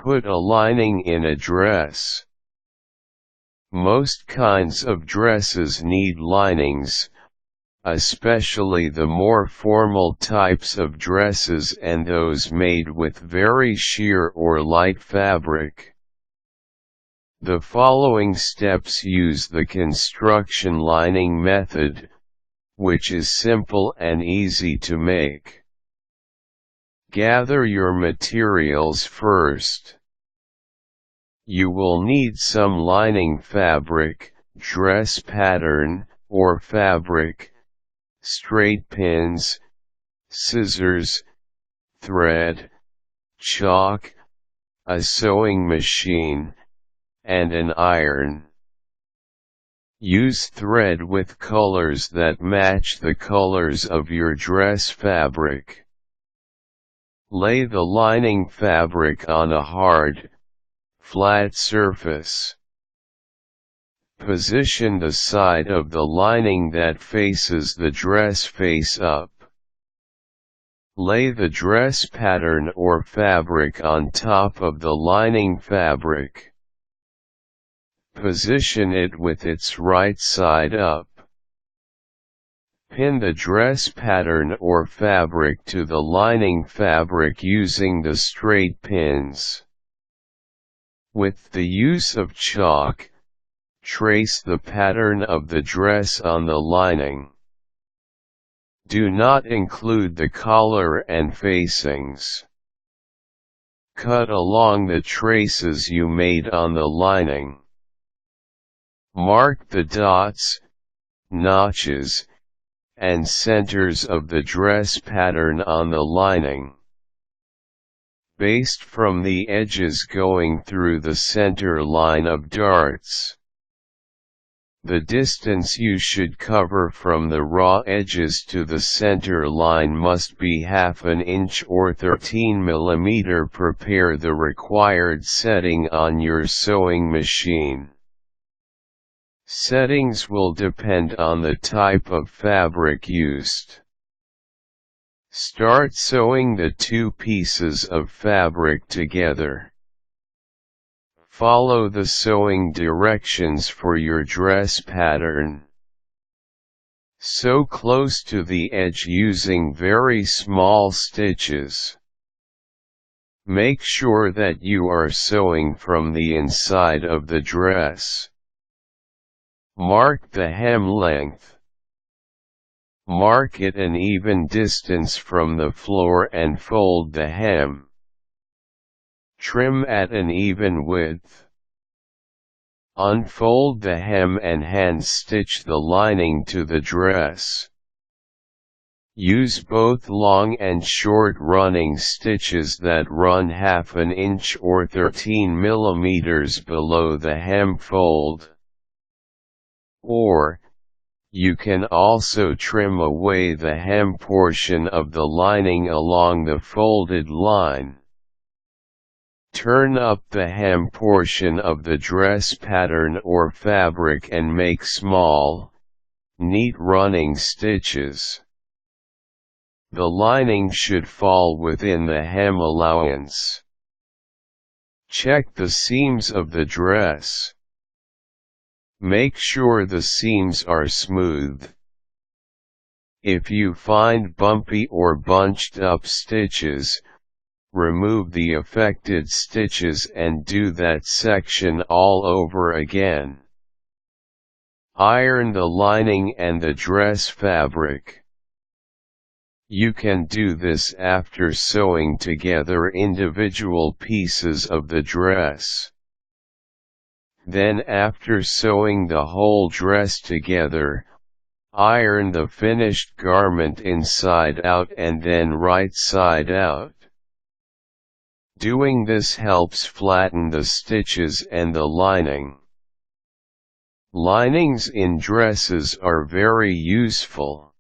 Put a lining in a dress. Most kinds of dresses need linings, especially the more formal types of dresses and those made with very sheer or light fabric. The following steps use the construction lining method, which is simple and easy to make. Gather your materials first. You will need some lining fabric, dress pattern, or fabric, straight pins, scissors, thread, chalk, a sewing machine, and an iron. Use thread with colors that match the colors of your dress fabric. Lay the lining fabric on a hard, flat surface. Position the side of the lining that faces the dress face up. Lay the dress pattern or fabric on top of the lining fabric. Position it with its right side up. Pin the dress pattern or fabric to the lining fabric using the straight pins. With the use of chalk, trace the pattern of the dress on the lining. Do not include the collar and facings. Cut along the traces you made on the lining. Mark the dots, notches, and centers of the dress pattern on the lining. Baste from the edges going through the center line of darts. The distance you should cover from the raw edges to the center line must be half an inch or 13 mm. Prepare the required setting on your sewing machine. Settings will depend on the type of fabric used. Start sewing the two pieces of fabric together. Follow the sewing directions for your dress pattern. Sew close to the edge using very small stitches. Make sure that you are sewing from the inside of the dress. Mark the hem length. Mark it an even distance from the floor and fold the hem. Trim at an even width. Unfold the hem and hand stitch the lining to the dress. Use both long and short running stitches that run half an inch or 13 mm below the hem fold. Or, you can also trim away the hem portion of the lining along the folded line. Turn up the hem portion of the dress pattern or fabric and make small, neat running stitches. The lining should fall within the hem allowance. Check the seams of the dress. Make sure the seams are smooth. If you find bumpy or bunched up stitches, remove the affected stitches and do that section all over again. Iron the lining and the dress fabric. You can do this after sewing together individual pieces of the dress. Then after sewing the whole dress together, iron the finished garment inside out and then right side out. Doing this helps flatten the stitches and the lining. Linings in dresses are very useful.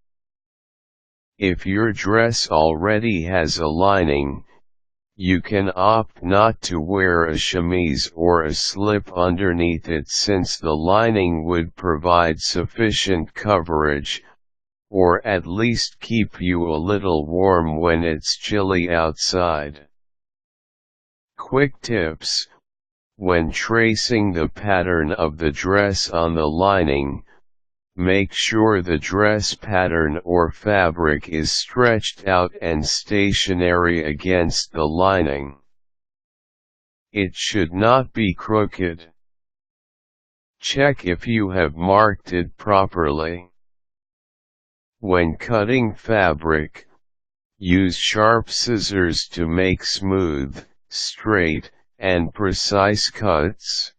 If your dress already has a lining, you can opt not to wear a chemise or a slip underneath it since the lining would provide sufficient coverage, or at least keep you a little warm when it's chilly outside. Quick tips: when tracing the pattern of the dress on the lining, make sure the dress pattern or fabric is stretched out and stationary against the lining. It should not be crooked. Check if you have marked it properly. When cutting fabric, use sharp scissors to make smooth, straight, and precise cuts.